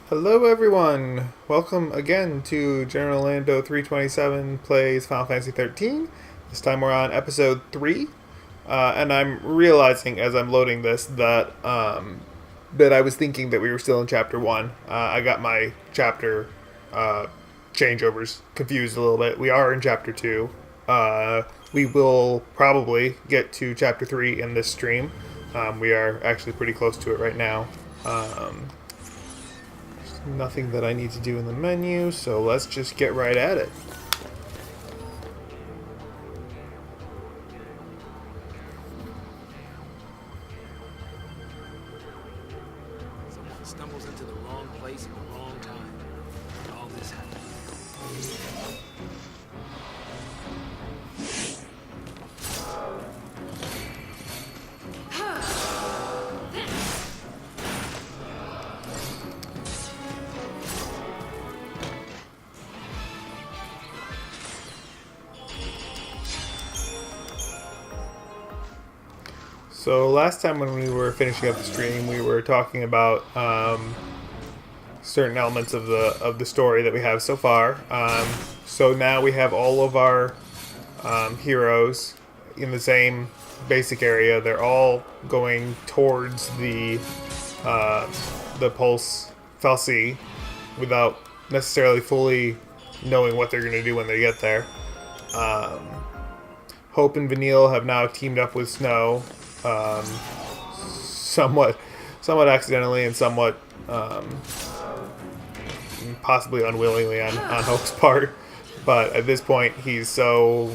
Hello everyone! Welcome again to General Lando 327 plays Final Fantasy XIII. This time we're on episode 3. And I'm realizing as I'm loading this that I was thinking that we were still in chapter 1. I got my chapter changeovers confused a little bit. We are in chapter 2. We will probably get to chapter 3 in this stream. We are actually pretty close to it right now. Nothing that I need to do in the menu, so let's just get right at it. Someone stumbles into the wrong place at the wrong time. And all this happens. So last time when we were finishing up the stream, we were talking about certain elements of the story that we have so far. So now we have all of our heroes in the same basic area. They're all going towards the Pulse Fal'Cie without necessarily fully knowing what they're going to do when they get there. Hope and Vanille have now teamed up with Snow, somewhat accidentally and somewhat possibly unwillingly on Hope's part. But at this point, he's so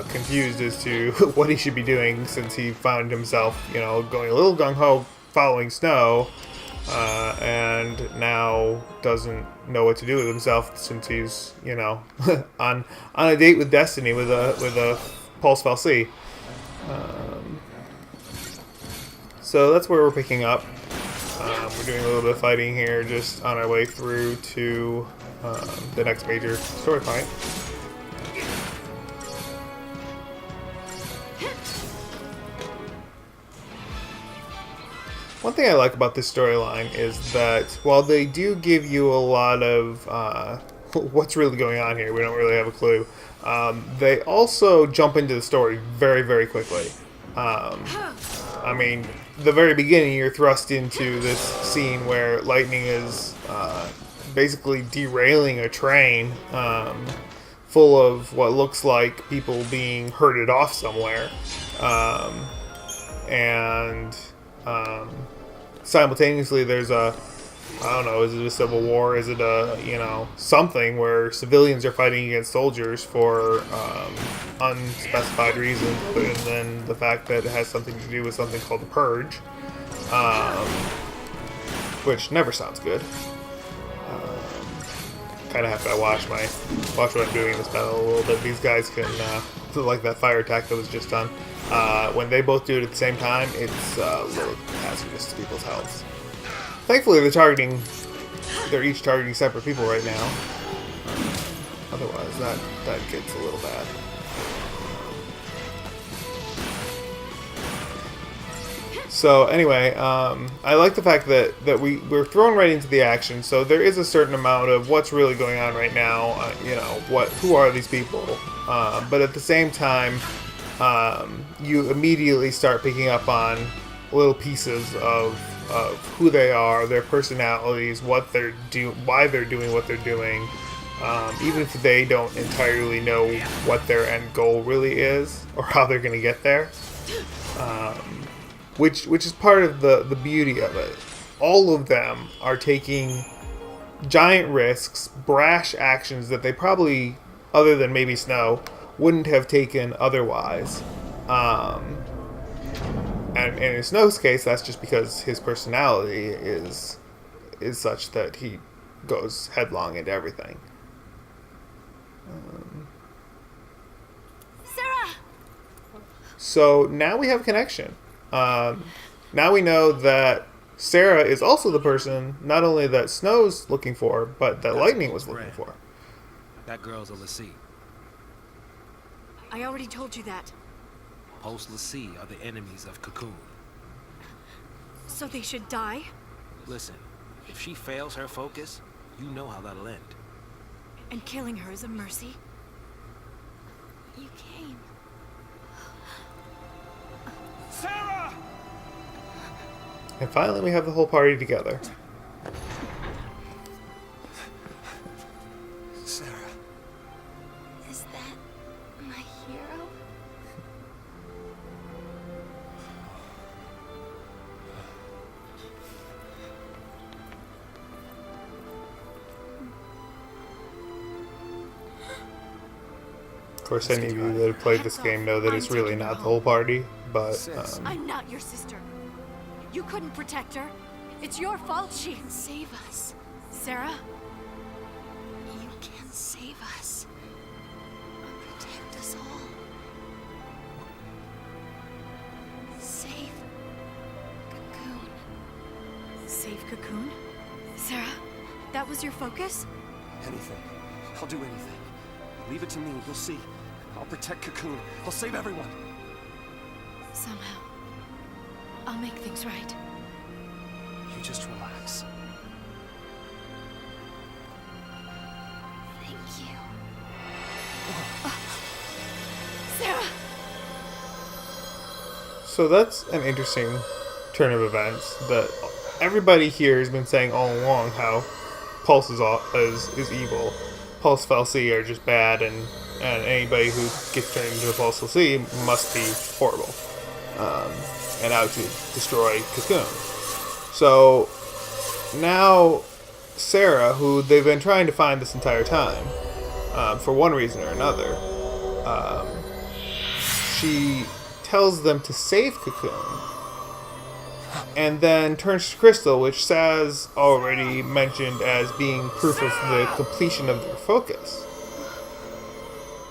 confused as to what he should be doing, since he found himself, going a little gung-ho following Snow, and now doesn't know what to do with himself, since he's, on a date with Destiny with a Pulse Fal'Cie. So that's where we're picking up. We're doing a little bit of fighting here, just on our way through to the next major story point. One thing I like about this storyline is that while they do give you a lot of what's really going on here, we don't really have a clue, they also jump into the story very, very quickly. I mean, the very beginning, you're thrust into this scene where Lightning is basically derailing a train full of what looks like people being herded off somewhere. And simultaneously, there's I don't know, is it a civil war? Is it something where civilians are fighting against soldiers for unspecified reasons, and then the fact that it has something to do with something called the Purge, which never sounds good. Kind of have to watch what I'm doing in this battle a little bit. These guys can, like that fire attack that was just done, when they both do it at the same time, it's a little hazardous to people's health. Thankfully, they're each targeting separate people right now. Otherwise, that gets a little bad. So anyway, I like the fact that we're thrown right into the action. So there is a certain amount of what's really going on right now. Who are these people? But at the same time, you immediately start picking up on little pieces of who they are, their personalities, why they're doing what they're doing, even if they don't entirely know what their end goal really is or how they're going to get there, which is part of the beauty of it. All of them are taking giant risks, brash actions that they probably, other than maybe Snow, wouldn't have taken otherwise. And in Snow's case, that's just because his personality is such that he goes headlong into everything. Sarah! So now we have a connection. Now we know that Sarah is also the person not only that Snow's looking for, but that Lightning was looking for. That girl's a Lassie. I already told you that. Pulse Lassie are the enemies of Cocoon. So they should die? Listen, If she fails her focus, you know how that'll end. And killing her is a mercy? You came. Sarah! And finally we have the whole party together. Sarah. Is that my hero? Of course, any of you that have played this game know that it's really not the whole party, but I'm not your sister. You couldn't protect her. It's your fault she can save us. Sarah? You can save us. Protect us all. Save Cocoon. Save Cocoon? Sarah, that was your focus? Anything. I'll do anything. Leave it to me, you'll see. I'll protect Cocoon. I'll save everyone. Somehow, I'll make things right. You just relax. Thank you. Sarah! so that's an interesting turn of events that everybody here has been saying all along how Pulse is evil. Pulse Fal'Cie are just bad, and anybody who gets turned into a Pulse Fal'Cie must be horrible and out to destroy Cocoon. So now Sarah, who they've been trying to find this entire time, for one reason or another, she tells them to save Cocoon, and then turns to Crystal, which Saz already mentioned as being proof of the completion of their focus.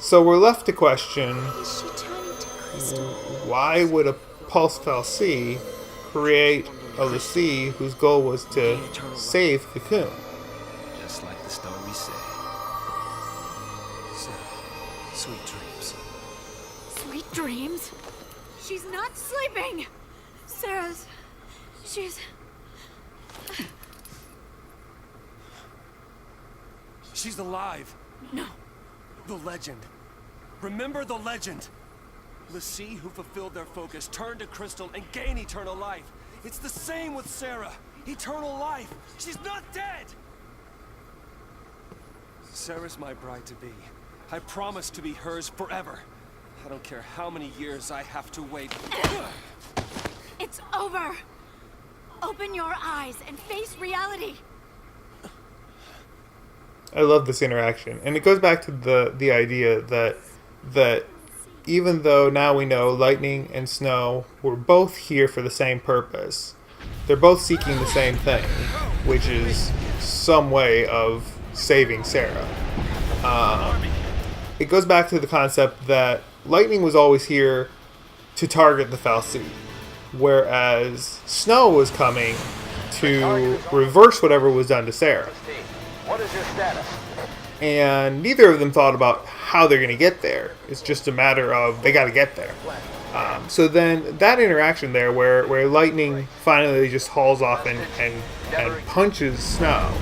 So we're left to question, Is she turning to Crystal? why would a Pulse Fal'Cie create a l'Cie whose goal was to save Cocoon? Just like the story said. Sarah, sweet dreams. Sweet dreams? She's not sleeping! Sarah's... She's... She's alive. No. The legend. Remember the legend. l'Cie who fulfilled their focus turned to Crystal and gained eternal life. It's the same with Sarah. Eternal life. She's not dead! Sarah's my bride-to-be. I promise to be hers forever. I don't care how many years I have to wait. It's over! Open your eyes and face reality! I love this interaction, and it goes back to the idea that even though now we know Lightning and Snow were both here for the same purpose, they're both seeking the same thing, which is some way of saving Sarah. It goes back to the concept that Lightning was always here to target the Fal'Cie, whereas Snow was coming to reverse whatever was done to Sarah. What is your status? And neither of them thought about how they're going to get there. It's just a matter of they got to get there. So then that interaction there where Lightning finally just hauls off and punches Snow,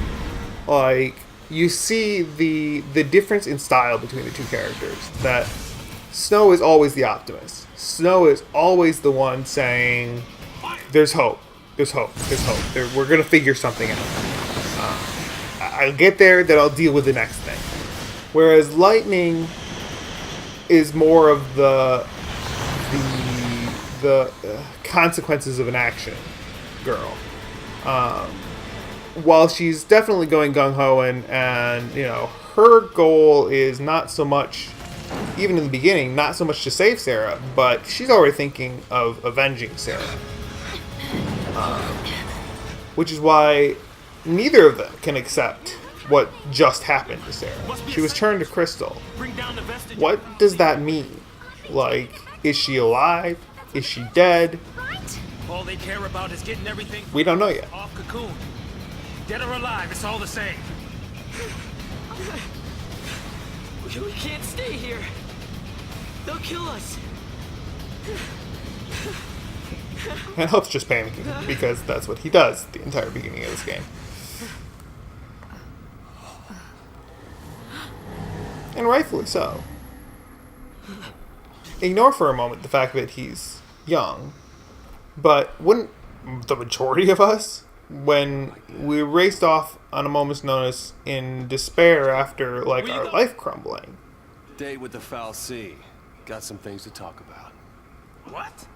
like, you see the difference in style between the two characters. That Snow is always the optimist. Snow is always the one saying, there's hope. There's hope. There's hope. We're going to figure something out. I'll get there, then I'll deal with the next thing. Whereas Lightning is more of the consequences of an action girl. While she's definitely going gung-ho and you know, her goal is not so much, even in the beginning, not so much to save Sarah, but she's already thinking of avenging Sarah. Which is why neither of them can accept what just happened to Sarah. She was turned to Crystal. What does that mean? Like, is she alive? Is she dead? All they care about is getting everything We don't know yet. off Cocoon. Dead or alive, it's all the same. We can't stay here. They'll kill us. And Hope's just panicking because that's what he does the entire beginning of this game. And rightfully so. Ignore for a moment the fact that he's young, but wouldn't the majority of us, when we raced off on a moment's notice in despair after, like, our life crumbling? Day with the Foul Sea. Got some things to talk about. What?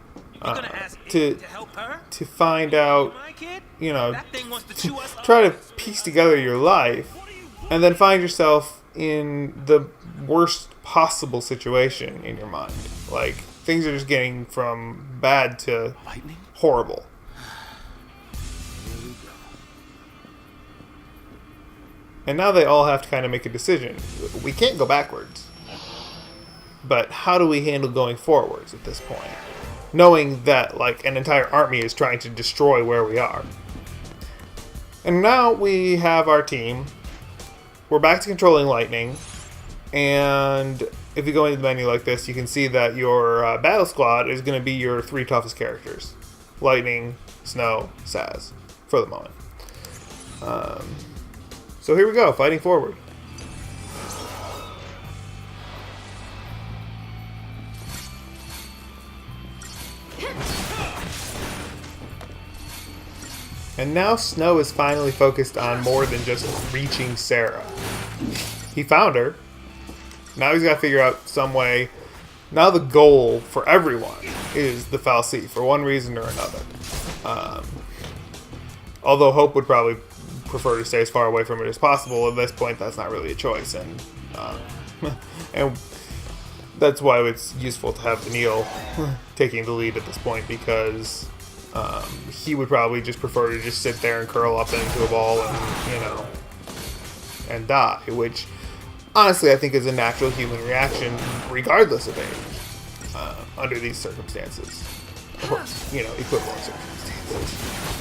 You're gonna ask to Eve to help her? to find out, My kid? you know, That thing wants to chew us try to up. piece together your life, and then find yourself in the worst possible situation in your mind. Like, things are just getting from bad to Lightning? horrible. Here we go. And now they all have to kind of make a decision. We can't go backwards. But how do we handle going forwards at this point? Knowing that, like, an entire army is trying to destroy where we are. And now we have our team. We're back to controlling lightning. And if you go into the menu like this, you can see that your battle squad is going to be your 3 toughest characters. Lightning, Snow, Saz. For the moment. So here we go, fighting forward. And now Snow is finally focused on more than just reaching Sarah. He found her. Now he's got to figure out some way. Now the goal for everyone is the Foul Sea, for one reason or another. Although Hope would probably prefer to stay as far away from it as possible, at this point that's not really a choice. And and that's why it's useful to have Neil taking the lead at this point, because he would probably just prefer to just sit there and curl up into a ball and, you know, and die, which honestly I think is a natural human reaction regardless of age, under these circumstances, or, you know, equivalent circumstances.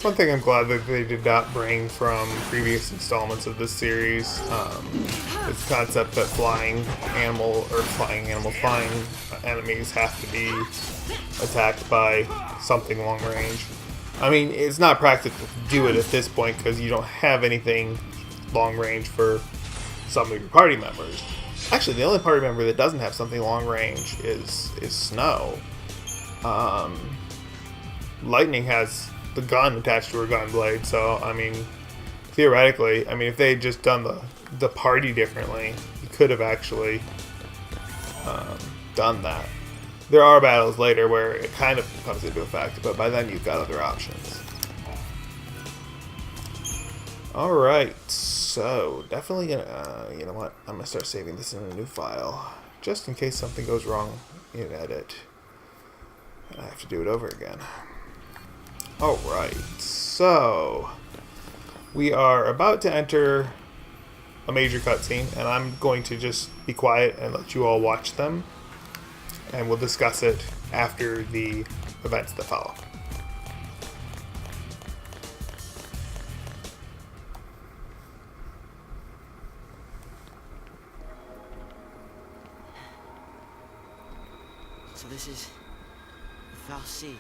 One thing I'm glad that they did not bring from previous installments of this series is the concept that flying enemies have to be attacked by something long range. I mean, it's not practical to do it at this point because you don't have anything long range for some of your party members. Actually, the only party member that doesn't have something long range is Snow. Lightning has the gun attached to her gun blade, so I mean, theoretically, if they had just done the party differently, you could have actually done that. There are battles later where it kind of comes into effect, but by then you've got other options. Alright, so definitely gonna, you know what, I'm gonna start saving this in a new file, just in case something goes wrong in edit, and I have to do it over again. Alright, so we are about to enter a major cutscene, and I'm going to just be quiet and let you all watch them, and we'll discuss it after the events that follow. So this is the Foul Sea.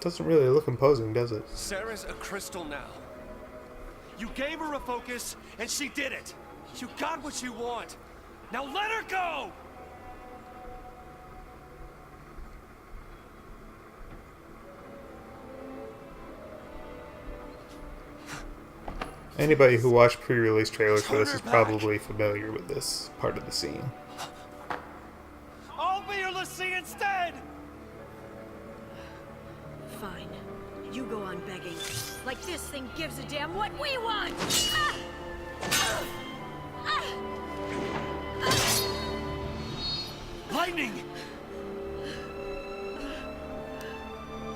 Doesn't really look imposing, does it? Sarah's a crystal now. You gave her a focus, and she did it. You got what you want. Now let her go! Anybody who watched pre-release trailers for this Turn is her back. probably familiar with this part of the scene. I'll be your Lassie instead! Fine. You go on begging. Like this thing gives a damn what we want! Ah! Lightning!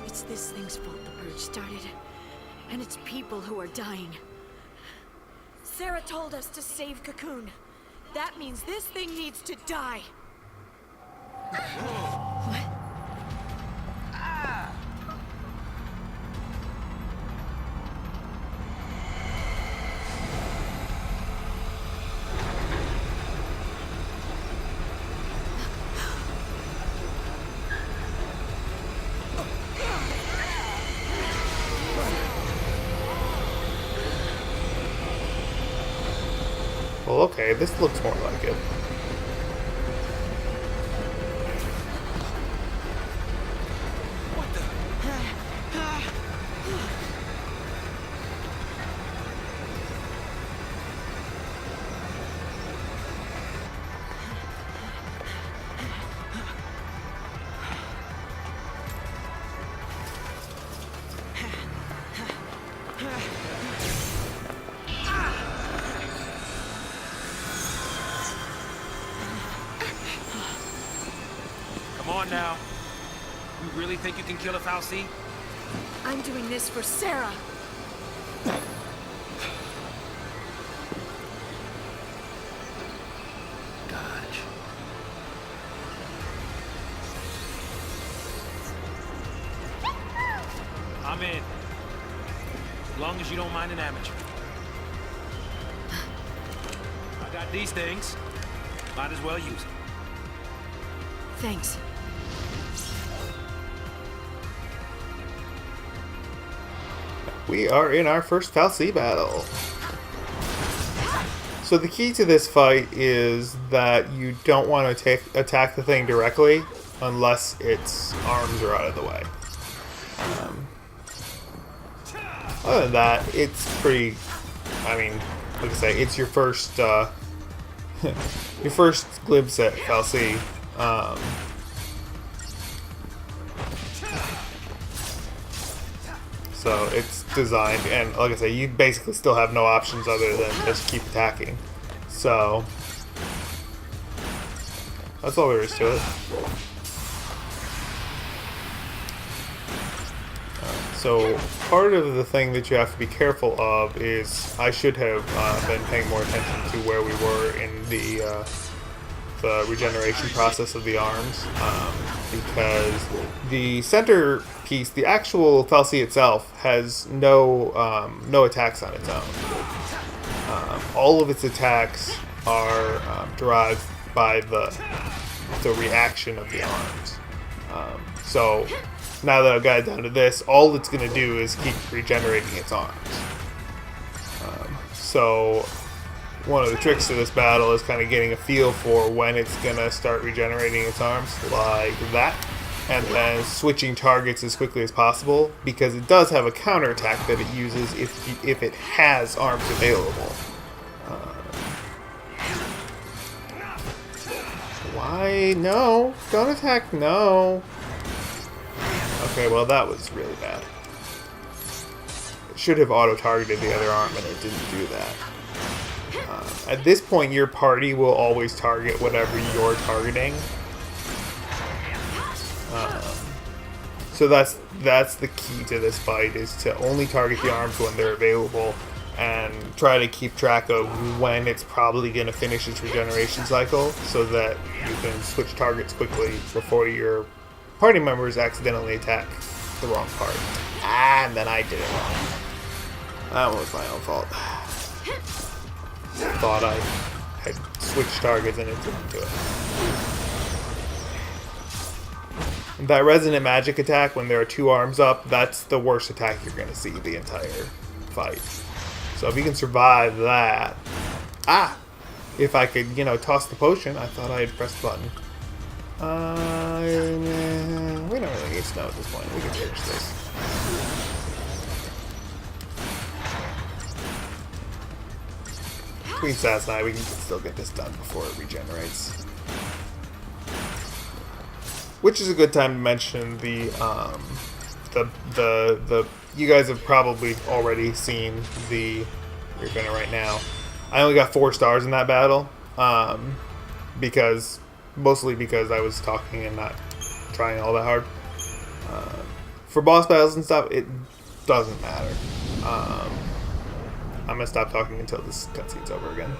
It's this thing's fault the purge started. And it's people who are dying. Sarah told us to save Cocoon. That means this thing needs to die. What? Well, okay, this looks more like it. Come on now. You really think you can kill a Fal'Cie? I'm doing this for Sarah. Dodge. I'm in. As long as you don't mind an amateur. I got these things. Might as well use them. Thanks. We are in our first Fal'Cie battle. So the key to this fight is that you don't want to attack the thing directly unless its arms are out of the way. Other than that, it's pretty, I mean, like I say, it's your first your first glimpse at Fal'Cie. So it's designed, and like I say, you basically still have no options other than just keep attacking. So that's all there is to it. So part of the thing that you have to be careful of is I should have been paying more attention to where we were in the regeneration process of the arms, because the center piece, the actual Fal'Cie itself, has no attacks on its own. All of its attacks are derived by the reaction of the arms. So now that I've got it down to this, all it's going to do is keep regenerating its arms. So one of the tricks to this battle is kind of getting a feel for when it's going to start regenerating its arms, like that, and then switching targets as quickly as possible, because it does have a counterattack that it uses if it has arms available. Why? No. Don't attack. No. Okay, well that was really bad. It should have auto-targeted the other arm, and it didn't do that. At this point, your party will always target whatever you're targeting. So that's the key to this fight, is to only target the arms when they're available, and try to keep track of when it's probably going to finish its regeneration cycle, so that you can switch targets quickly before your party members accidentally attack the wrong part. And then I did it wrong. That was my own fault. Thought I had switched targets and it didn't do it. That resonant magic attack, when there are two arms up, that's the worst attack you're going to see the entire fight. So if you can survive that... If I could, toss the potion, I thought I had pressed the button. We don't really need to know at this point. We can finish this. Between Sass and I, we can still get this done before it regenerates. Which is a good time to mention the you guys have probably already seen the, you're gonna right now. I only got 4 stars in that battle, mostly because I was talking and not trying all that hard. for boss battles and stuff, it doesn't matter. I'm gonna stop talking until this cutscene's over again.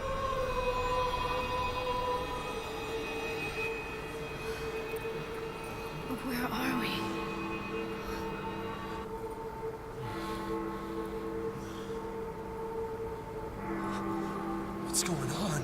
Where are we? What's going on?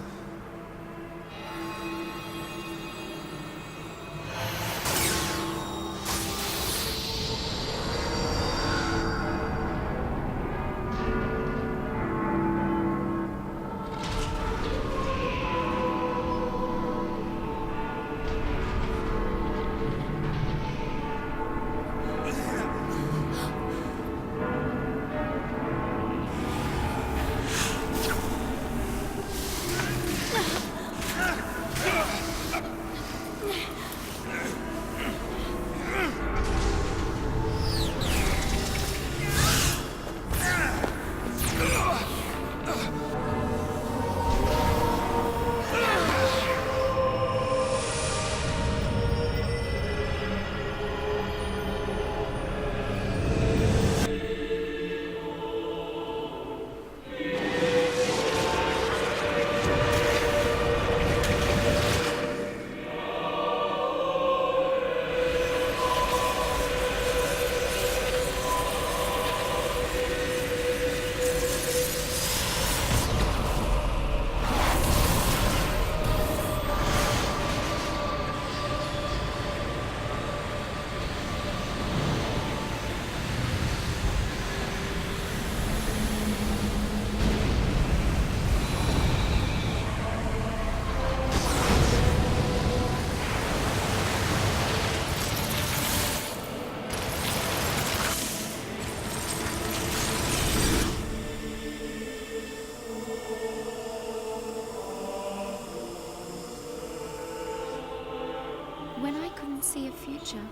When I couldn't see a future,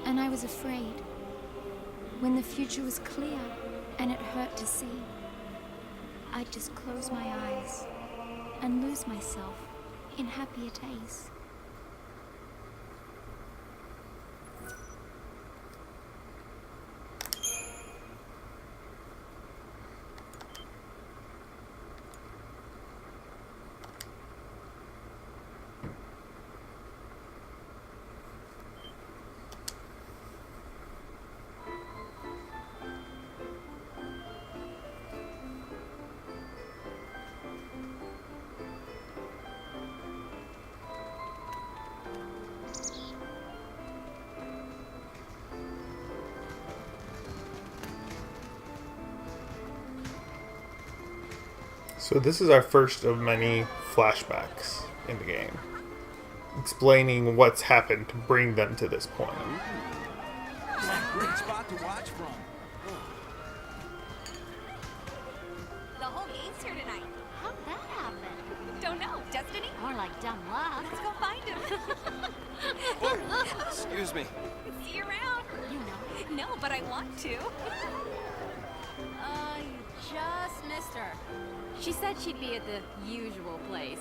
and I was afraid. When the future was clear, and it hurt to see. I'd just close my eyes, and lose myself in happier days. So this is our first of many flashbacks in the game, explaining what's happened to bring them to this point. Great spot to watch from. The whole gang's here tonight. How'd that happen? Don't know. Destiny? More like dumb luck. Let's go find him. Excuse me. See you around. You know. No, but I want to. You just missed her. She said she'd be at the usual place.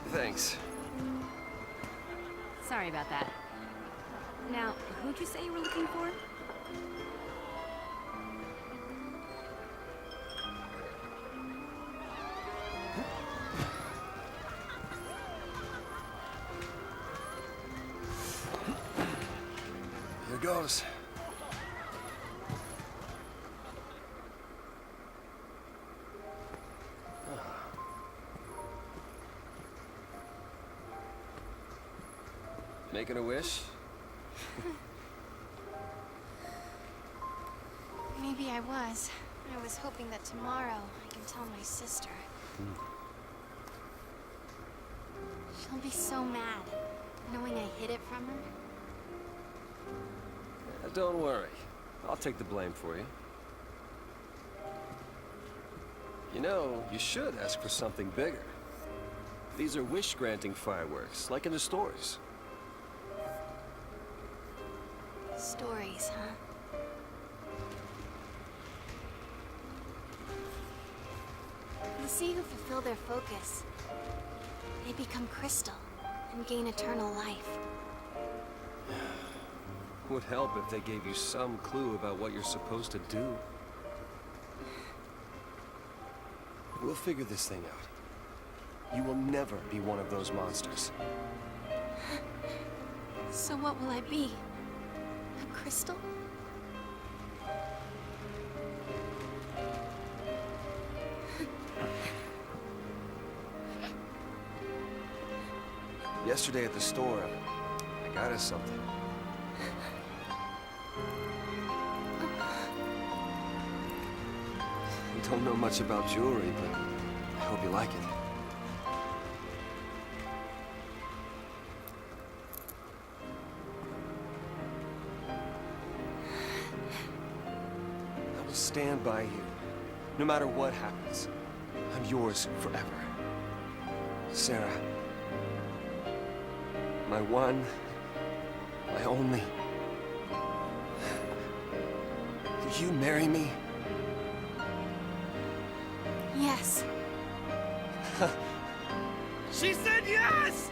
Thanks. Sorry about that. Now, who'd you say you were looking for? Here goes. Making a wish? Maybe I was. I was hoping that tomorrow I can tell my sister. She'll be so mad, knowing I hid it from her. Don't worry. I'll take the blame for you. You know, you should ask for something bigger. These are wish-granting fireworks, like in the stores. Stories, huh? The sea who fulfill their focus, they become crystal and gain eternal life. Would help if they gave you some clue about what you're supposed to do. We'll figure this thing out. You will never be one of those monsters. So what will I be? A crystal? Yesterday at the store, I got us something. I don't know much about jewelry, but I hope you like it. I will stand by you, no matter what happens. I'm yours forever. Sarah. My one, my only. Will you marry me? Yes. She said yes!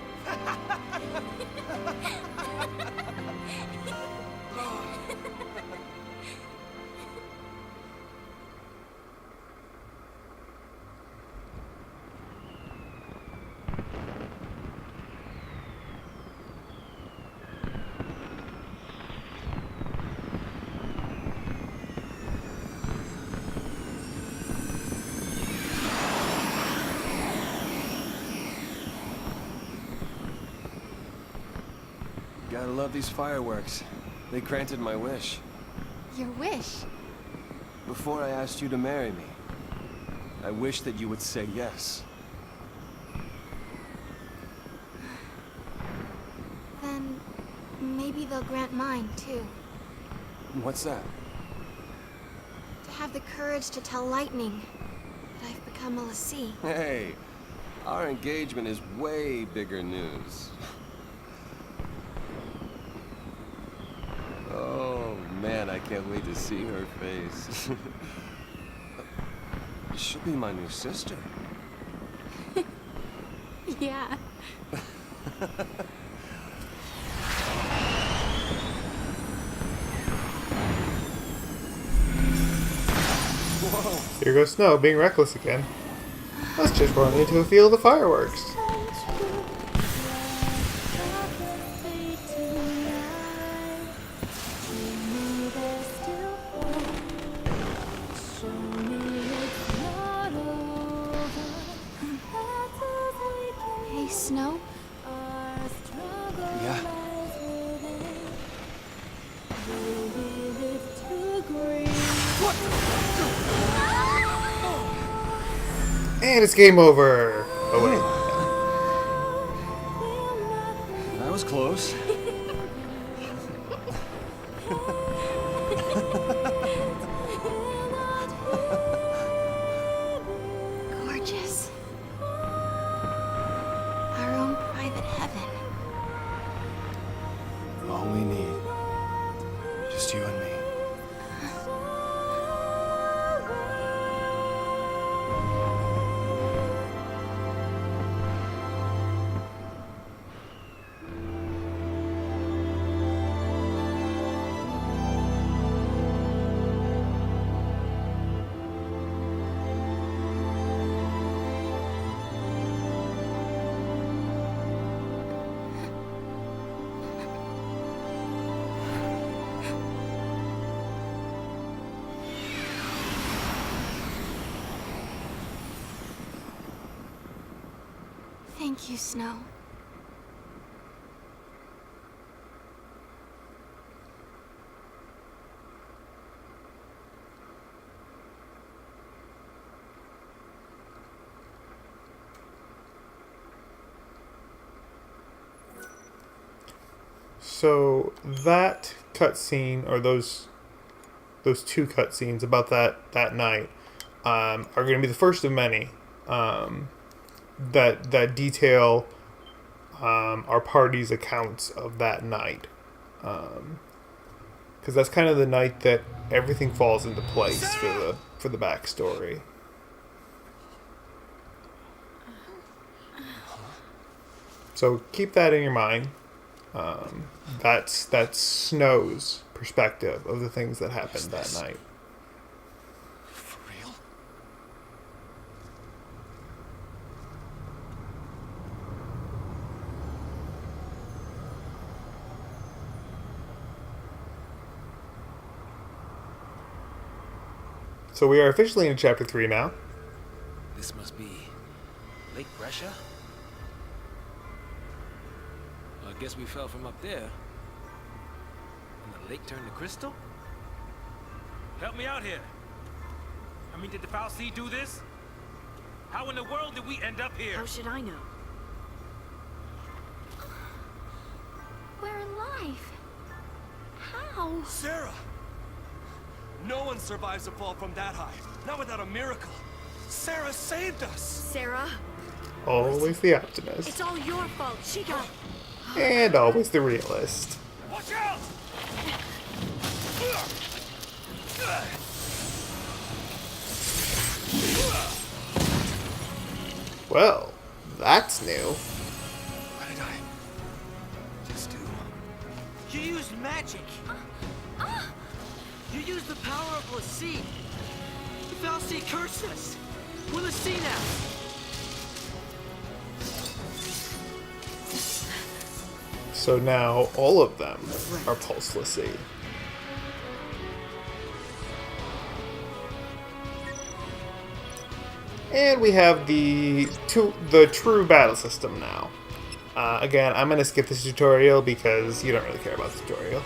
Gotta love these fireworks. They granted my wish. Your wish? Before I asked you to marry me, I wished that you would say yes. Then maybe they'll grant mine, too. What's that? To have the courage to tell Lightning that I've become a Lassie. Hey, our engagement is way bigger news. Oh, man, I can't wait to see her face. She'll be my new sister. Yeah. Here goes Snow, being reckless again. Let's just run into a field of fireworks. Hey, Snow? Yeah. And it's game over. Oh wait. That was close. Gorgeous. Our own private heaven. All we need. Just you and me. Thank you, Snow. So that cutscene, or those two cutscenes about that night, are going to be the first of many that detail our party's accounts of that night, because that's kind of the night that everything falls into place for the backstory. So keep that in your mind. That's Snow's perspective of the things that happened that night. For real? So we are officially in chapter 3 now. This must be Lake Brescia? Well, I guess we fell from up there. And the lake turned to crystal? Help me out here. I mean, did the Foul Sea do this? How in the world did we end up here? How should I know? We're alive. How? Sarah! No one survives a fall from that high. Not without a miracle. Sarah saved us! Sarah? Always the optimist. It's all your fault. She got... And always the realist. Watch out! Well, that's new. What did I just do? You used magic. You used the power of Lassie. The Foul Sea cursed us. We're Lassie now. So now all of them are pulseless. And we have the true battle system now. Again, I'm going to skip this tutorial because you don't really care about the tutorial.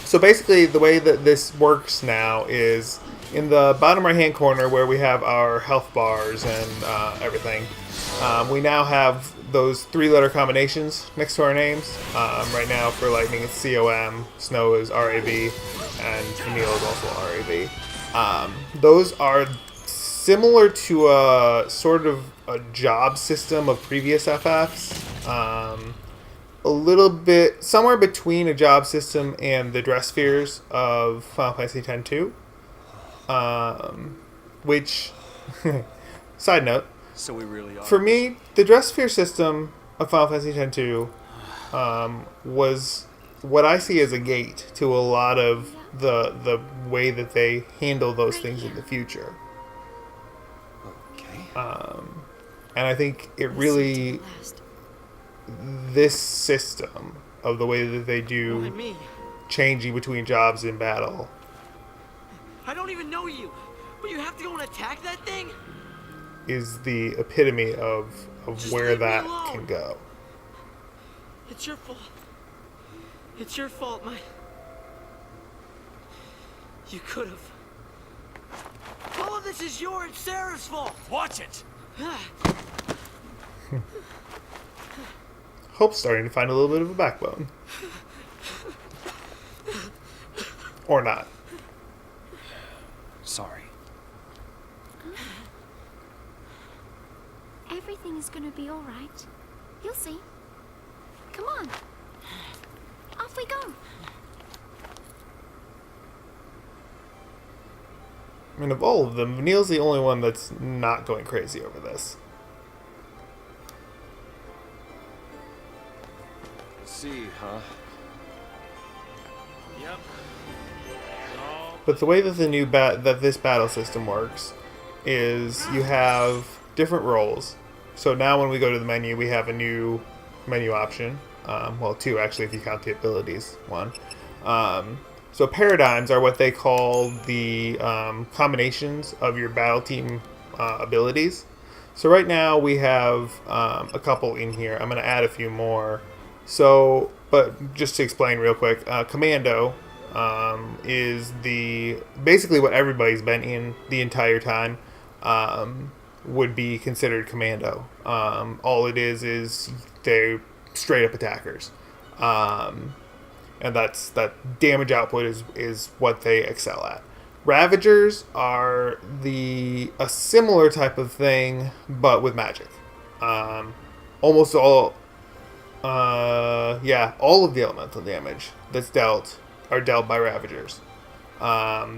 So basically, the way that this works now is in the bottom right-hand corner where we have our health bars and everything. We now have those 3-letter combinations next to our names. Right now, for Lightning, it's COM, Snow is RAV, and Camille is also RAV. Those are similar to a sort of a job system of previous FFs. A little bit, somewhere between a job system and the dress spheres of Final Fantasy X-2. Which, side note, So we really are. for me, the dress sphere system of Final Fantasy X-2 was what I see as a gate to a lot of the way that they handle those things in the future. Okay. And I think it really, this system of the way that they Why do me? changing between jobs in battle I don't even know you, but you have to go and attack that thing? is the epitome of Just where leave me that alone. can go. It's your fault. It's your fault, my... You could have. All of this is your and Sarah's fault. Watch it! Hope's starting to find a little bit of a backbone. Or not. Sorry. Everything is gonna be all right. You'll see. Come on. Off we go. I mean, of all of them, Neil's the only one that's not going crazy over this. See, huh? Yep. No. But the way that that this battle system works is you have different roles. So now when we go to the menu, we have a new menu option. Well, 2 actually, if you count the abilities. 1. So paradigms are what they call the combinations of your battle team abilities. So right now we have a couple in here. I'm going to add a few more. So, but just to explain real quick, Commando is basically what everybody's been in the entire time. Would be considered Commando. All it is they're straight up attackers. And that damage output is what they excel at. Ravagers are a similar type of thing, but with magic. Almost all of the elemental damage that's dealt are dealt by Ravagers.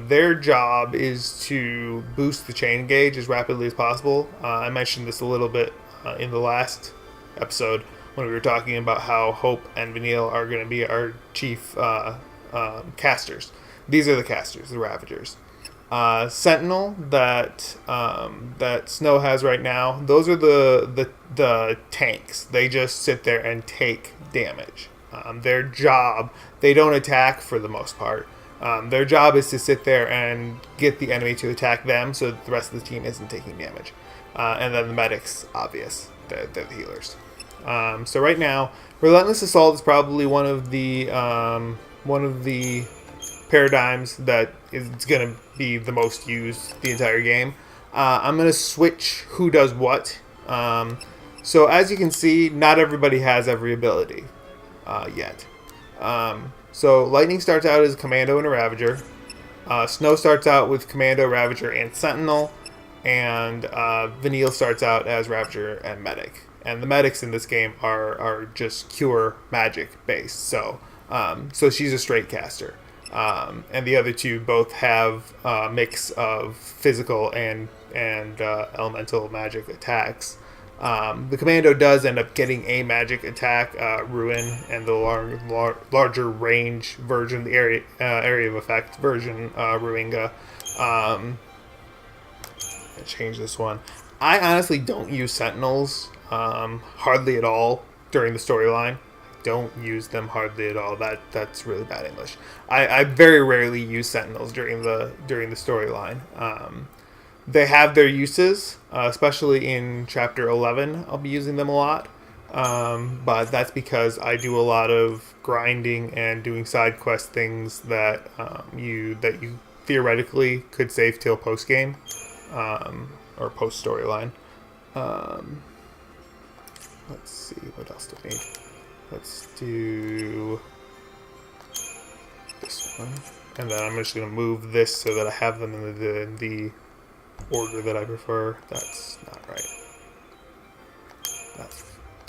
Their job is to boost the chain gauge as rapidly as possible. I mentioned this a little bit in the last episode, when we were talking about how Hope and Vanille are going to be our chief casters. These are the casters, the Ravagers. Sentinel that Snow has right now. Those are the tanks. They just sit there and take damage. Their job, they don't attack for the most part. Their job is to sit there and get the enemy to attack them, so that the rest of the team isn't taking damage. And then the medics, obvious, they're the healers. So right now, Relentless Assault is probably one of the paradigms that is going to be the most used the entire game. I'm going to switch who does what. So as you can see, not everybody has every ability yet. So Lightning starts out as a Commando and a Ravager. Snow starts out with Commando, Ravager, and Sentinel. And Vanille starts out as Ravager and Medic. And the medics in this game are just cure magic based. So she's a straight caster. And the other two both have a mix of physical and elemental magic attacks. The Commando does end up getting a magic attack, Ruin, and the larger range version, the area of effect version, Ruinga. Change this one. I honestly don't use Sentinels hardly at all during the storyline. Don't use them hardly at all. That's really bad English. I very rarely use Sentinels during the storyline. They have their uses, especially in Chapter 11. I'll be using them a lot, but that's because I do a lot of grinding and doing side quest things that you theoretically could save till post game or post storyline. Let's see, what else do we need? Let's do this one, and then I'm just going to move this so that I have them in the order that I prefer. That's not right.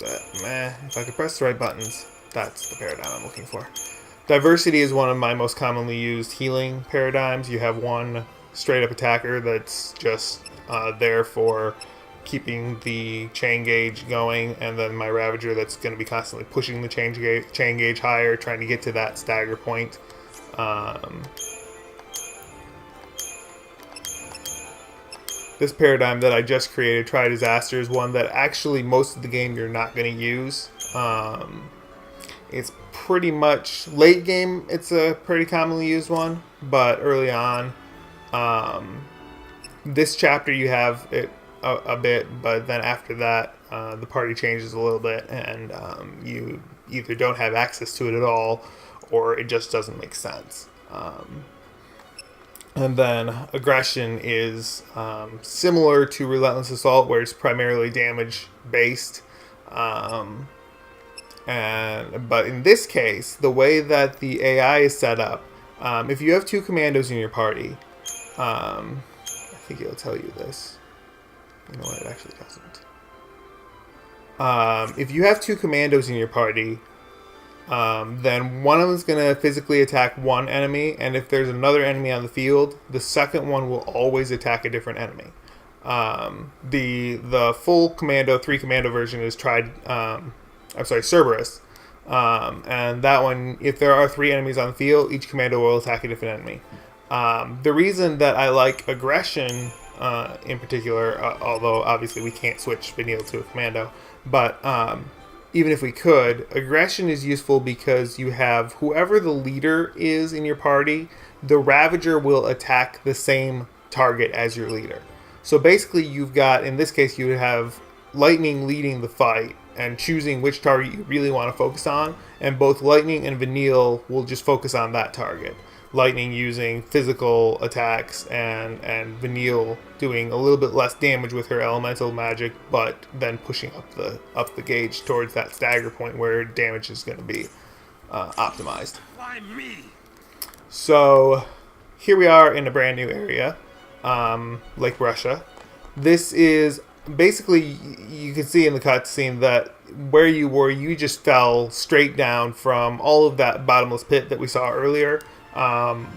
If I could press the right buttons, that's the paradigm I'm looking for. Diversity is one of my most commonly used healing paradigms. You have one straight up attacker that's just there for keeping the chain gauge going, and then my Ravager that's going to be constantly pushing the chain gauge higher, trying to get to that stagger point. This paradigm that I just created, Try Disaster, is one that actually most of the game you're not going to use. It's pretty much late game, it's a pretty commonly used one, but early on, this chapter you have it a bit, but then after that the party changes a little bit, and you either don't have access to it at all, or it just doesn't make sense. And then Aggression is similar to Relentless Assault, where it's primarily damage based, but in this case, the way that the AI is set up, if you have two commandos in your party, I think it'll tell you this. You know what? It actually doesn't. If you have two commandos in your party, then one of them is going to physically attack one enemy, and if there's another enemy on the field, the second one will always attack a different enemy. The full commando, 3 commando version is Cerberus. And that one, if there are 3 enemies on the field, each commando will attack a different enemy. The reason that I like Aggression in particular, although obviously we can't switch Vanille to a commando, but even if we could, Aggression is useful because you have whoever the leader is in your party, the Ravager will attack the same target as your leader. So basically you've got, in this case, you would have Lightning leading the fight and choosing which target you really want to focus on, and both Lightning and Vanille will just focus on that target. Lightning using physical attacks and Vanille doing a little bit less damage with her elemental magic, but then pushing up the gauge towards that stagger point where damage is going to be optimized. Why me? So here we are in a brand new area, Lake Russia. This is basically, you can see in the cutscene that where you were, you just fell straight down from all of that bottomless pit that we saw earlier.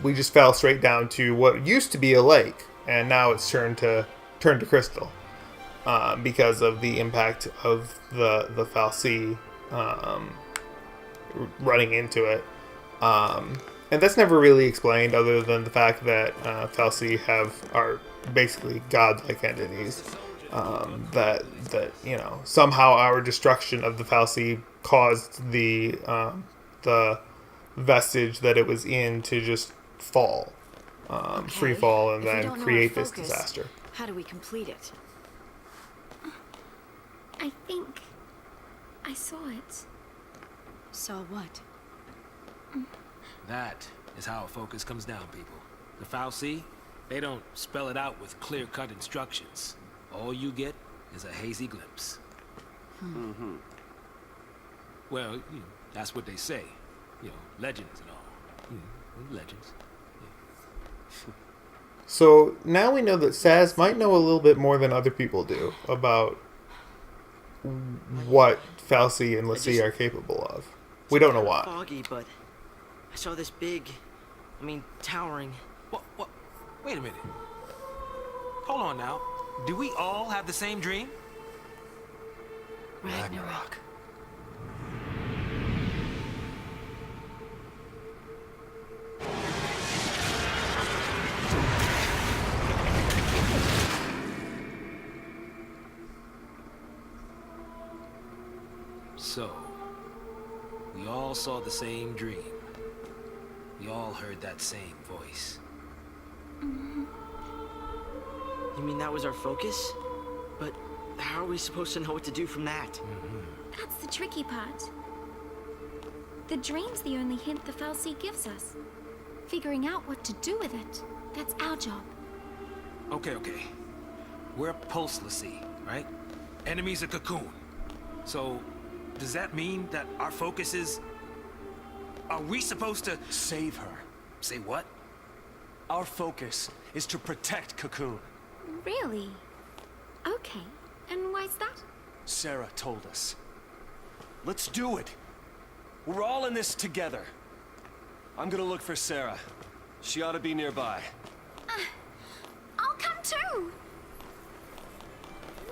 We just fell straight down to what used to be a lake, and now it's turned to crystal because of the impact of the Fal'Cie running into it. And that's never really explained, other than the fact that fal'Cie are basically godlike entities. That somehow our destruction of the fal'Cie caused the vestige that it was in to just fall, free fall, and If we then don't know create our this focus, disaster. How do we complete it? I think I saw it. Saw what? That is how a focus comes down, people. The fal'Cie, they don't spell it out with clear-cut instructions. All you get is a hazy glimpse. Well, that's what they say. Legends and all. Legends. So now we know that Saz might know a little bit more than other people do about what fal'Cie and l'Cie are capable of. We don't know why. Foggy, but I saw this big, towering. What? Wait a minute. Hold on now. Do we all have the same dream? Ragnarok. So, we all saw the same dream. We all heard that same voice. You mean that was our focus? But how are we supposed to know what to do from that? That's the tricky part. The dream's the only hint the fal'Cie gives us. Figuring out what to do with it, that's our job. Okay. We're Pulse l'Cie, right? Enemy's a Cocoon. So, does that mean that our focus is... Are we supposed to... Save her. Say what? Our focus is to protect Cocoon. Really? Okay. And why's that? Sarah told us. Let's do it. We're all in this together. I'm gonna look for Sarah. She ought to be nearby. I'll come too!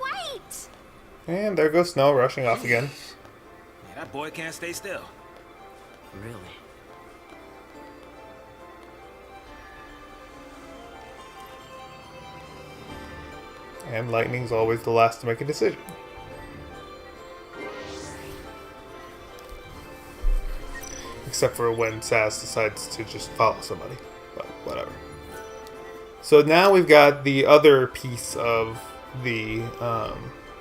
Wait! And there goes Snow rushing off again. Yeah, that boy can't stay still. Really? And Lightning's always the last to make a decision. Except for when Saz decides to just follow somebody. But whatever. So now we've got the other piece of the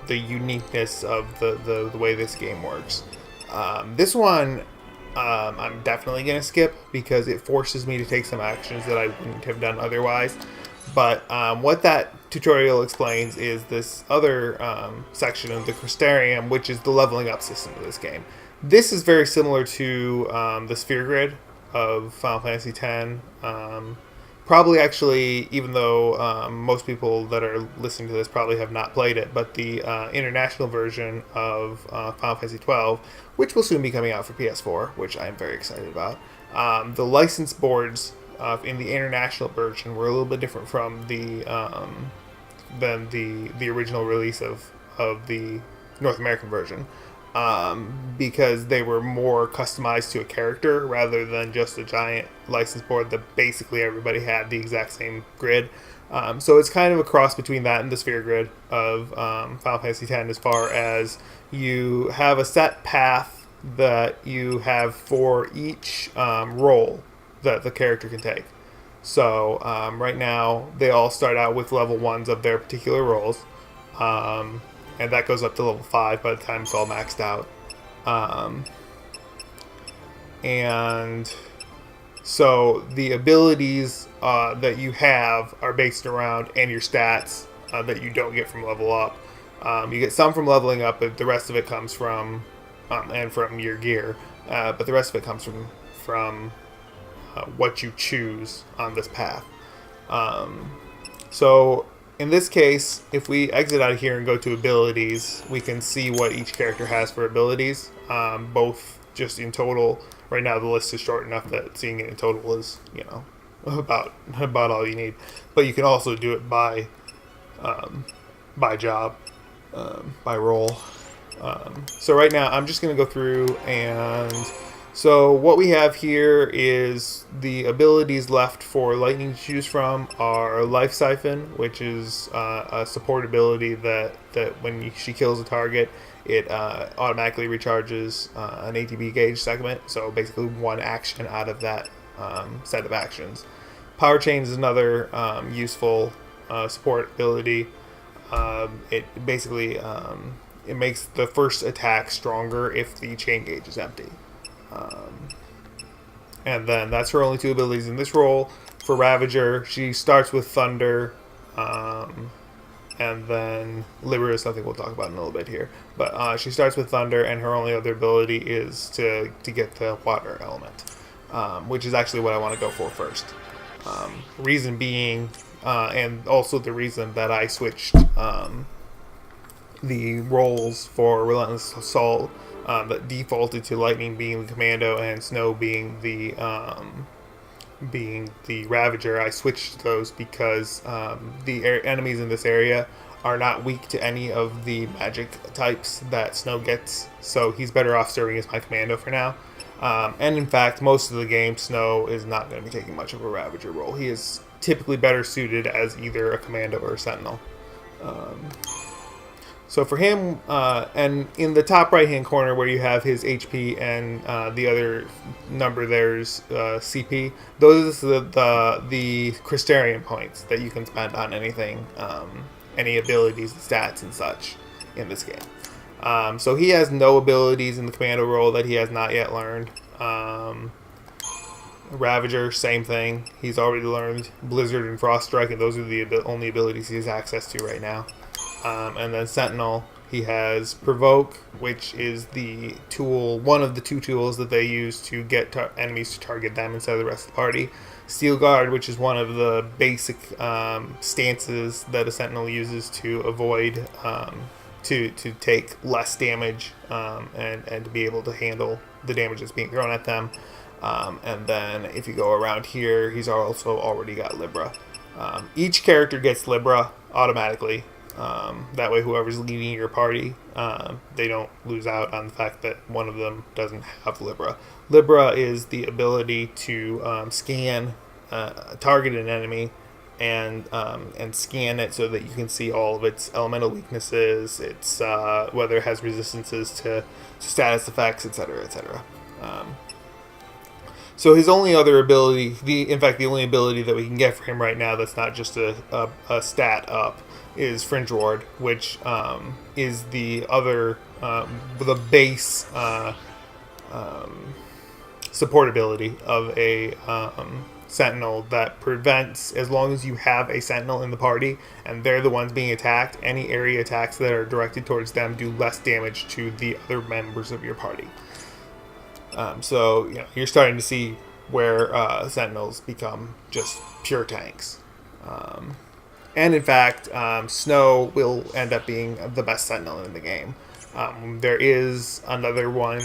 uniqueness of the way this game works. This one I'm definitely going to skip because it forces me to take some actions that I wouldn't have done otherwise. But what that tutorial explains is this other section of the Crystarium, which is the leveling up system of this game. This is very similar to the Sphere Grid of Final Fantasy X. Probably actually, even though most people that are listening to this probably have not played it, but the international version of Final Fantasy XII, which will soon be coming out for PS4, which I'm very excited about. The license boards in the international version were a little bit different from than the original release of the North American version. Because they were more customized to a character rather than just a giant license board that basically everybody had the exact same grid. So it's kind of a cross between that and the Sphere Grid of Final Fantasy X, as far as you have a set path that you have for each role that the character can take. So right now they all start out with level 1s of their particular roles. And that goes up to level 5 by the time it's all maxed out. And so the abilities that you have are based around, and your stats that you don't get from level up. You get some from leveling up, but the rest of it comes from, and from your gear. But the rest of it comes from what you choose on this path. So in this case, if we exit out of here and go to abilities, we can see what each character has for abilities, both just in total. Right now the list is short enough that seeing it in total is, about all you need. But you can also do it by job, by role. So right now, I'm just going to go through and... So what we have here is the abilities left for Lightning to choose from are Life Siphon, which is a support ability that when she kills a target, it automatically recharges an ATB gauge segment. So basically one action out of that set of actions. Power Chain is another useful support ability. It basically it makes the first attack stronger if the chain gauge is empty. And then that's her only two abilities in this role. For Ravager, she starts with Thunder, and then Libra is something we'll talk about in a little bit here. But she starts with Thunder, and her only other ability is to get the Water element, which is actually what I want to go for first. Reason being, and also the reason that I switched the roles for Relentless Assault, that defaulted to Lightning being the Commando and Snow being the Ravager. I switched those because the enemies in this area are not weak to any of the magic types that Snow gets, so he's better off serving as my Commando for now. And in fact, most of the game, Snow is not going to be taking much of a Ravager role. He is typically better suited as either a Commando or a Sentinel. So for him, and in the top right-hand corner where you have his HP and the other number there's CP, those are the Crystarian points that you can spend on anything, any abilities, stats, and such in this game. So he has no abilities in the Commando role that he has not yet learned. Ravager, same thing. He's already learned Blizzard and Frost Strike, and those are the only abilities he has access to right now. And then Sentinel, he has Provoke, which is the tool, one of the two tools that they use to get enemies to target them instead of the rest of the party. Steel Guard, which is one of the basic stances that a Sentinel uses to avoid, to take less damage and to be able to handle the damage that's being thrown at them. And then if you go around here, he's also already got Libra. Each character gets Libra automatically. That way whoever's leading your party, they don't lose out on the fact that one of them doesn't have Libra. Libra is the ability to scan, target an enemy and scan it so that you can see all of its elemental weaknesses, its whether it has resistances to status effects, etc., etc. So his only other ability, in fact the only ability that we can get for him right now that's not just a stat up, is Fringe Ward, which is the other, the base support ability of a Sentinel that prevents, as long as you have a Sentinel in the party and they're the ones being attacked, any area attacks that are directed towards them do less damage to the other members of your party. So you're starting to see where Sentinels become just pure tanks. And in fact, Snow will end up being the best Sentinel in the game. There is another one,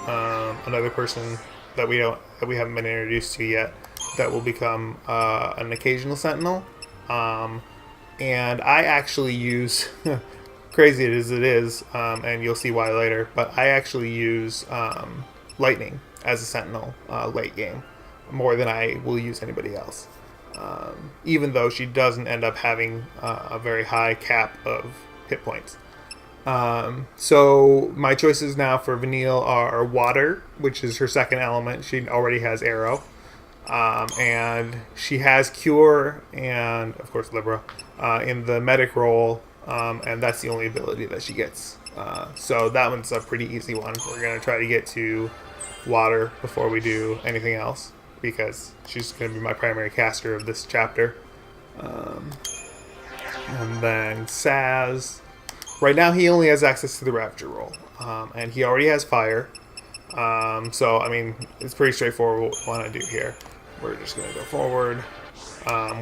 another person that we haven't been introduced to yet that will become an occasional Sentinel. And I actually use, crazy as it is, and you'll see why later, but I actually use Lightning as a Sentinel late game more than I will use anybody else. Even though she doesn't end up having a very high cap of hit points. So my choices now for Vanille are Water, which is her second element. She already has Arrow. And she has Cure and, of course, Libra in the medic role. And that's the only ability that she gets. So that one's a pretty easy one. We're going to try to get to Water before we do anything else, because she's going to be my primary caster of this chapter. And then Saz. Right now he only has access to the Ravager role. And he already has Fire. So, I mean, it's pretty straightforward what we want to do here. We're just going to go forward.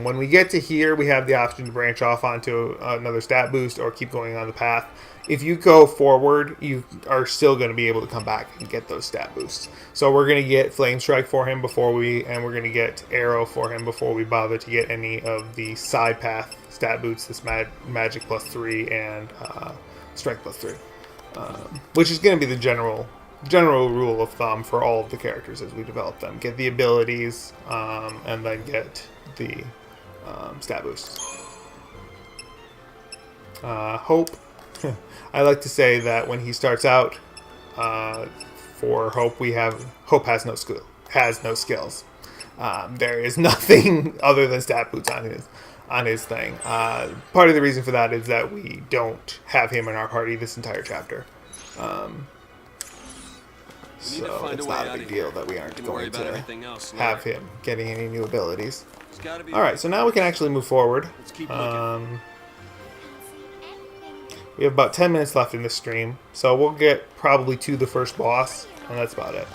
When we get to here, we have the option to branch off onto another stat boost or keep going on the path. If you go forward, you are still going to be able to come back and get those stat boosts. So we're going to get Flame Strike for him and we're going to get Arrow for him before we bother to get any of the side path stat boosts, this Magic +3 and Strength +3. which is going to be the general rule of thumb for all of the characters as we develop them. Get the abilities, and then get the stat boosts. Hope. I like to say that when he starts out, for Hope, Hope has no skills. There is nothing other than stat boots on his thing. Part of the reason for that is that we don't have him in our party this entire chapter. So it's not a big deal that we aren't going to have him getting any new abilities. Alright, so now we can actually move forward. We have about 10 minutes left in this stream, so we'll get probably to the first boss, and that's about it.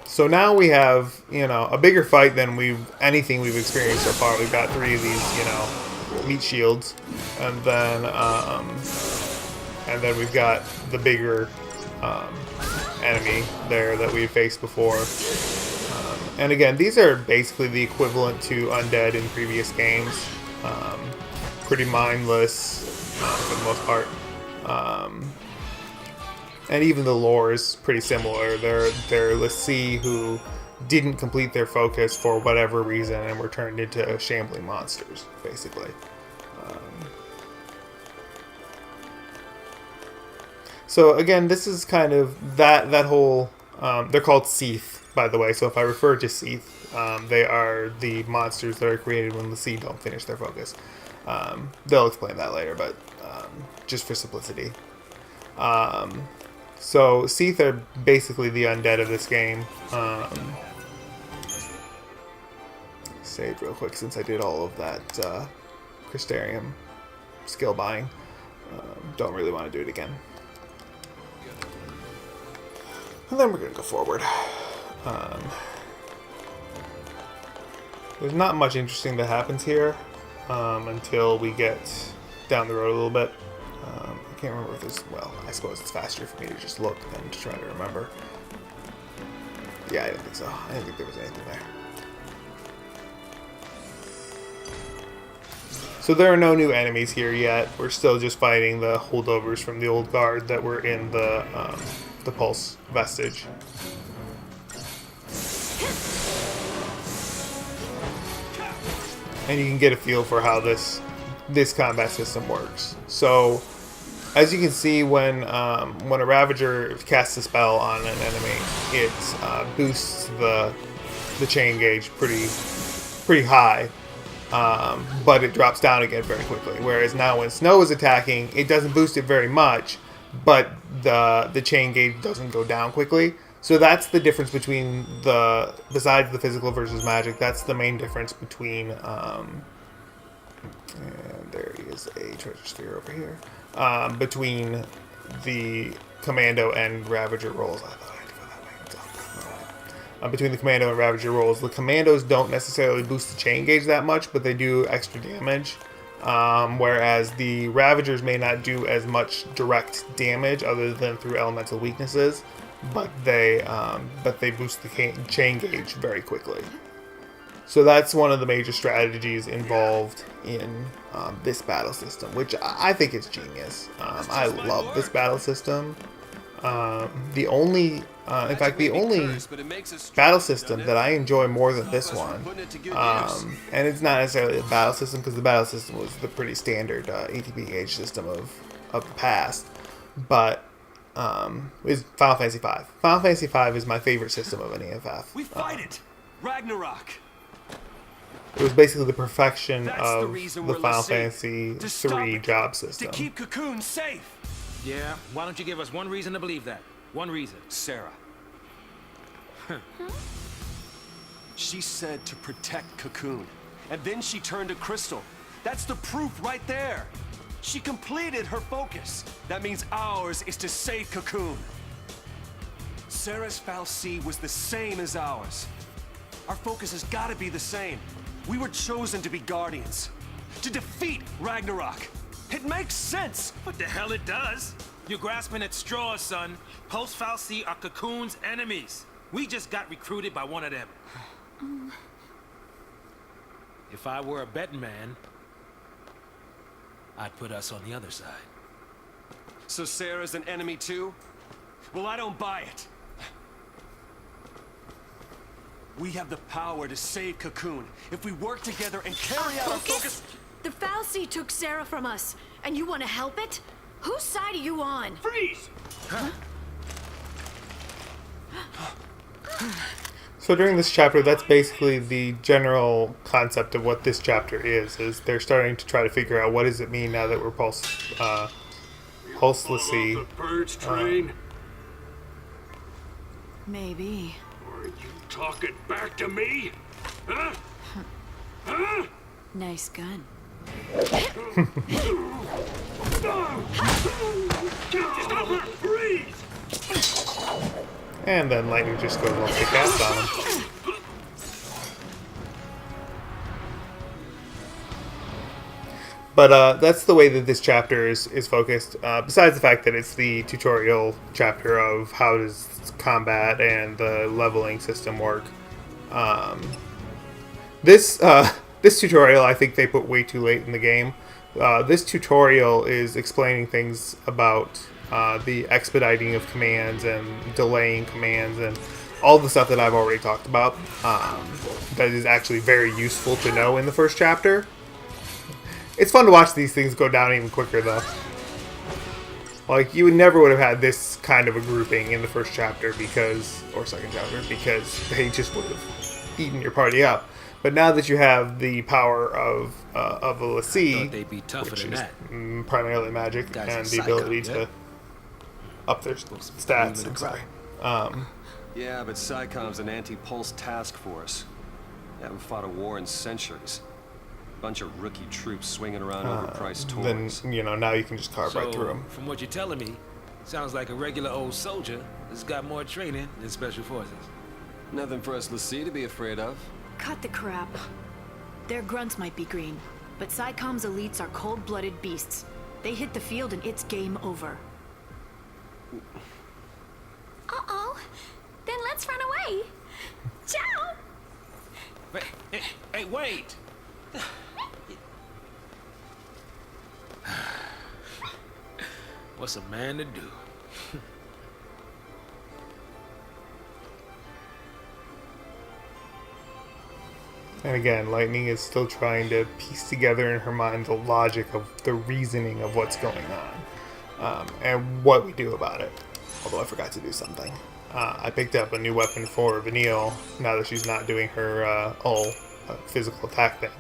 So now we have, a bigger fight than anything we've experienced so far. We've got 3 of these, meat shields, and then we've got the bigger enemy there that we've faced before. And again, these are basically the equivalent to undead in previous games. Pretty mindless for the most part. And even the lore is pretty similar. They're l'Cie who didn't complete their focus for whatever reason and were turned into shambling monsters, basically. So again, this is kind of that whole... they're called Seath, by the way. So if I refer to Seath, they are the monsters that are created when l'Cie don't finish their focus. They'll explain that later, but just for simplicity. So Seath are basically the undead of this game. Save real quick since I did all of that Crystarium skill buying. Don't really want to do it again. And then we're going to go forward. There's not much interesting that happens here until we get down the road a little bit. I can't remember if this... Well, I suppose it's faster for me to just look than to try to remember. Yeah, I didn't think so. I didn't think there was anything there. So there are no new enemies here yet. We're still just fighting the holdovers from the old guard that were in the Pulse vestige. And you can get a feel for how this combat system works. So, as you can see, when a Ravager casts a spell on an enemy, it boosts the chain gauge pretty high, but it drops down again very quickly. Whereas now when Snow is attacking, it doesn't boost it very much, but the chain gauge doesn't go down quickly. So that's the difference between besides the physical versus magic, that's the main difference between, and there is a treasure sphere over here, between the Commando and Ravager rolls. I thought I had to go that way. Between the Commando and Ravager rolls, the Commandos don't necessarily boost the chain gauge that much, but they do extra damage. Whereas the Ravagers may not do as much direct damage other than through elemental weaknesses, but they boost the chain gauge very quickly. So that's one of the major strategies involved in this battle system, which I think is genius. I love this battle system. The only battle system that I enjoy more than this one, and it's not necessarily a battle system because the battle system was the pretty standard ATB gauge system of the past, but is Final Fantasy V. Final Fantasy V is my favorite system of an EFF. We fight it! Ragnarok! It was basically the perfection of the Final Fantasy III job system. To keep Cocoon safe! Yeah, why don't you give us one reason to believe that? One reason. Sarah. She said to protect Cocoon, and then she turned to Crystal. That's the proof right there. She completed her focus. That means ours is to save Cocoon. Sarah's fal'Cie was the same as ours. Our focus has got to be the same. We were chosen to be guardians, to defeat Ragnarok. It makes sense. What the hell it does? You're grasping at straws, son. Pulse fal'Cie are Cocoon's enemies. We just got recruited by one of them. if I were a betting man, I'd put us on the other side. So Sarah's an enemy too? Well, I don't buy it. We have the power to save Cocoon if we work together and carry out our focus. The fal'Cie took Sarah from us, and you want to help it? Whose side are you on? Freeze! So during this chapter, that's basically the general concept of what this chapter is they're starting to try to figure out what does it mean now that we're pulselessly. The birds train? Maybe. Are you talking back to me? Huh? Huh? Nice gun. Stop her! Freeze! And then lightning just goes off the cast on him. But that's the way that this chapter is focused, besides the fact that it's the tutorial chapter of how does combat and the leveling system work. This tutorial, I think they put way too late in the game. This tutorial is explaining things about the expediting of commands and delaying commands and all the stuff that I've already talked about. That is actually very useful to know in the first chapter. It's fun to watch these things go down even quicker, though. Like, you never would have had this kind of a grouping in the first chapter or second chapter, because they just would have eaten your party up. But now that you have the power of a l'Cie, They'd be tougher which than is that. primarily magic, Guys and are the psycho, ability yeah? to up their stats, I'm sorry. Yeah, but SciComm's an anti-pulse task force. They haven't fought a war in centuries. Bunch of rookie troops swinging around overpriced toys. Then, now you can just carve right through them. From what you're telling me, sounds like a regular old soldier that's got more training than special forces. Nothing for us l'Cie to be afraid of. Cut the crap. Their grunts might be green, but SciComm's elites are cold-blooded beasts. They hit the field and it's game over. Uh-oh. Then let's run away. Ciao! Hey, wait! What's a man to do? And again, Lightning is still trying to piece together in her mind the logic of the reasoning of what's going on, and what we do about it. Although I forgot to do something. I picked up a new weapon for Vanille, now that she's not doing her physical attack thing.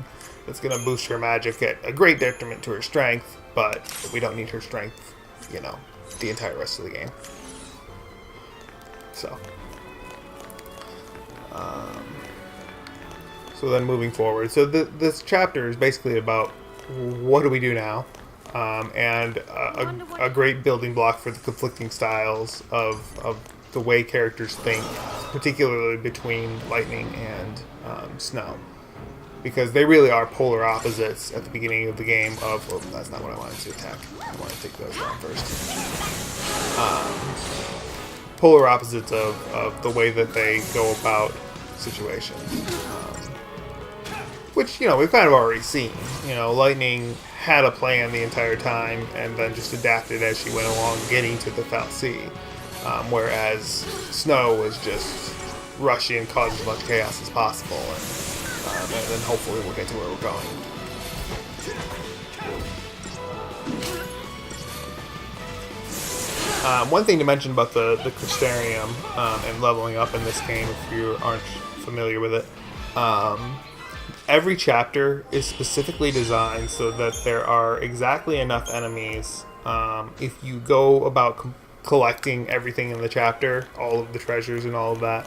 That's going to boost her magic at a great detriment to her strength, but we don't need her strength, the entire rest of the game. So then moving forward. So this chapter is basically about what do we do now? And a great building block for the conflicting styles of the way characters think, particularly between Lightning and Snow. Because they really are polar opposites at the beginning of the game of... Oh, that's not what I wanted to attack. I wanted to take those down first. Polar opposites of the way that they go about situations. Which, we've kind of already seen. Lightning had a plan the entire time and then just adapted as she went along getting to the fal'Cie. Whereas Snow was just rushing and causing as much chaos as possible. And then hopefully we'll get to where we're going. One thing to mention about the Crystarium and leveling up in this game, if you aren't familiar with it, every chapter is specifically designed so that there are exactly enough enemies. If you go about collecting everything in the chapter, all of the treasures and all of that,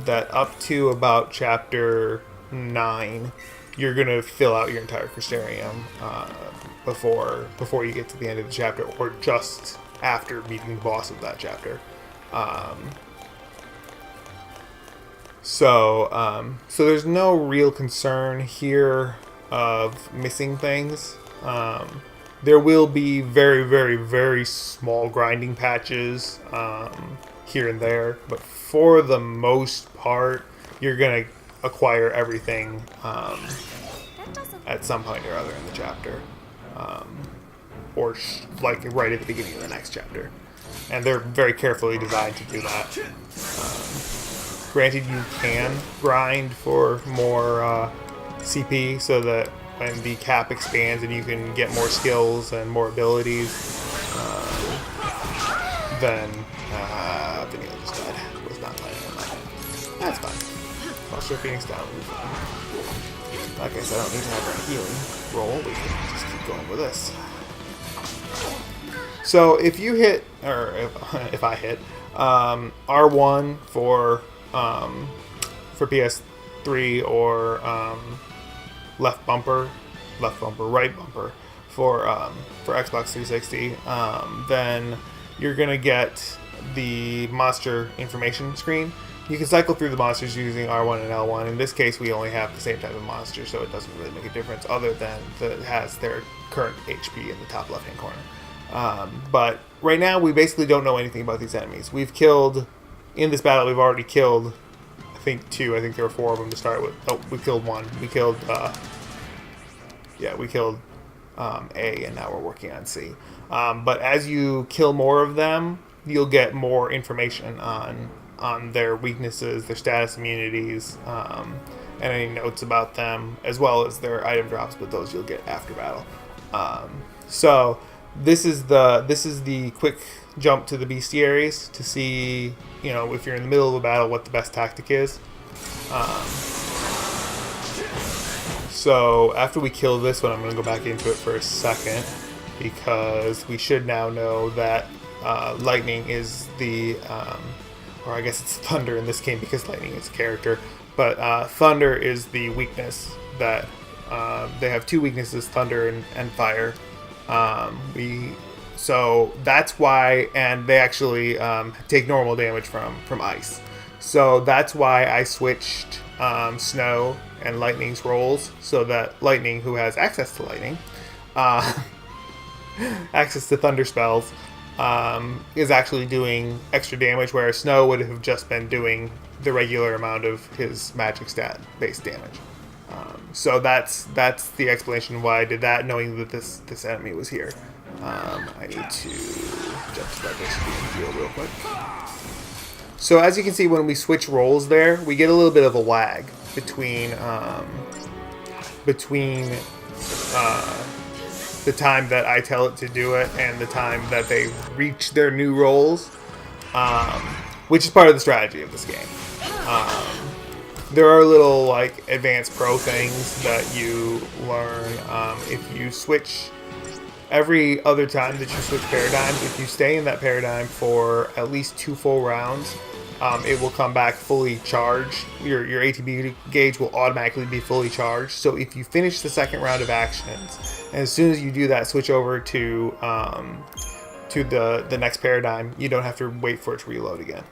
that up to about chapter 9, you're gonna fill out your entire Crystarium before you get to the end of the chapter, or just after meeting the boss of that chapter. So there's no real concern here of missing things. There will be very, very, very small grinding patches here and there, but for the most part, you're gonna acquire everything That doesn't... at some point or other in the chapter, or like right at the beginning of the next chapter, and they're very carefully designed to do that. Granted, you can grind for more CP so that when the cap expands and you can get more skills and more abilities, then Vanilla just died. Was not planning on that. That's fine. Foster Phoenix down. Like I said, I don't need to have a healing roll. We can just keep going with this. So if you hit, or if I hit, R1 for PS3 or left bumper, right bumper for Xbox 360, then you're gonna get the monster information screen. You can cycle through the monsters using R1 and L1. In this case, we only have the same type of monster, so it doesn't really make a difference other than that it has their current HP in the top left-hand corner. But right now, we basically don't know anything about these enemies. We've killed, in this battle, we've already killed, I think 2. I think there were 4 of them to start with. Oh, we killed 1. We killed, we killed A, and now we're working on C. But as you kill more of them, you'll get more information on their weaknesses, their status immunities, and any notes about them, as well as their item drops, but those you'll get after battle. So this is the quick jump to the bestiaries to see, if you're in the middle of a battle, what the best tactic is. So after we kill this one, I'm going to go back into it for a second, because we should now know that lightning is the, or I guess it's thunder in this game because lightning is a character, but thunder is the weakness that, they have 2 weaknesses, thunder and fire. So that's why, and they actually take normal damage from ice. So that's why I switched Snow and Lightning's roles, so that Lightning, who has access to lightning, access to thunder spells, is actually doing extra damage, whereas Snow would have just been doing the regular amount of his magic stat based damage. So that's the explanation why I did that, knowing that this enemy was here. I need to jump to that base heal real quick. So as you can see, when we switch roles there, we get a little bit of a lag between the time that I tell it to do it and the time that they reach their new roles, which is part of the strategy of this game. There are little like advanced pro things that you learn if you switch. Every other time that you switch paradigms, if you stay in that paradigm for at least 2 full rounds, it will come back fully charged. Your ATB gauge will automatically be fully charged. So if you finish the second round of actions, and as soon as you do that, switch over to the next paradigm, you don't have to wait for it to reload again.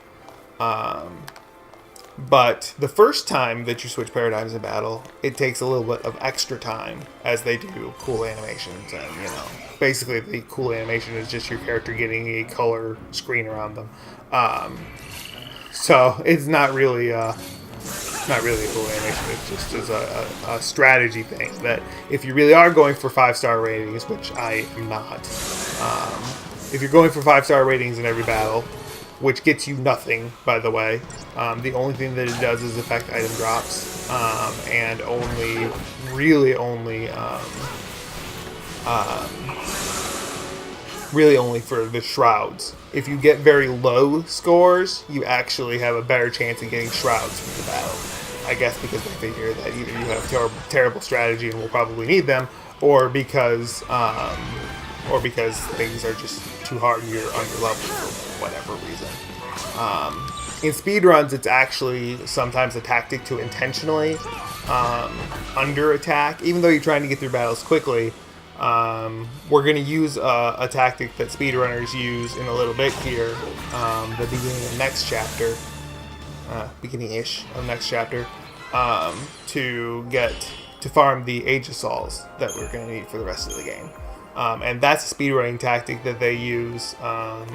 But the first time that you switch paradigms in battle, it takes a little bit of extra time as they do cool animations. And, basically the cool animation is just your character getting a color screen around them. So it's not really a cool animation. It just is a strategy thing that if you really are going for 5-star ratings, which I am not, if you're going for 5-star ratings in every battle, which gets you nothing, by the way. The only thing that it does is affect item drops, and really only for the shrouds. If you get very low scores, you actually have a better chance of getting shrouds from the battle. I guess because they figure that either you have terrible strategy and will probably need them, or because things are just too hard and you're underleveled for whatever reason. In speedruns, it's actually sometimes a tactic to intentionally under attack. Even though you're trying to get through battles quickly, we're going to use a tactic that speedrunners use in a little bit here, the beginning of next chapter, beginning-ish of next chapter, to farm the Aegisols that we're going to need for the rest of the game. And that's a speedrunning tactic that they use,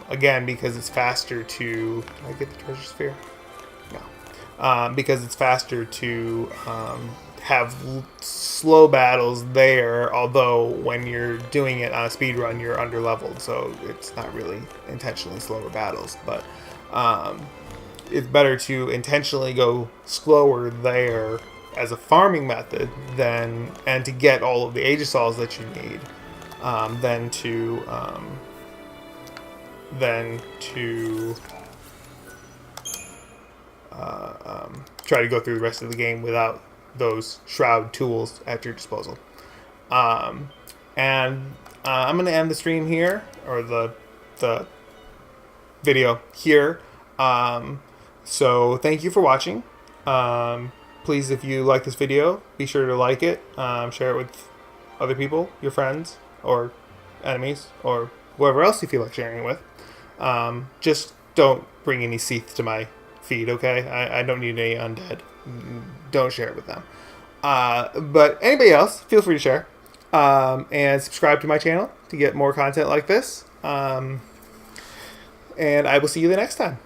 again, because it's faster to... Did I get the treasure sphere? No. because it's faster to have slow battles there, although when you're doing it on a speed run, you're under leveled, so it's not really intentionally slower battles, but it's better to intentionally go slower there as a farming method and to get all of the Aegisols that you need, than to try to go through the rest of the game without those shroud tools at your disposal. I'm going to end the stream here, or the video here. So thank you for watching. Please, if you like this video, be sure to like it, share it with other people, your friends, or enemies, or whoever else you feel like sharing it with. Just don't bring any Seath to my feed, okay? I don't need any undead. Don't share it with them. But anybody else, feel free to share. And subscribe to my channel to get more content like this. And I will see you the next time.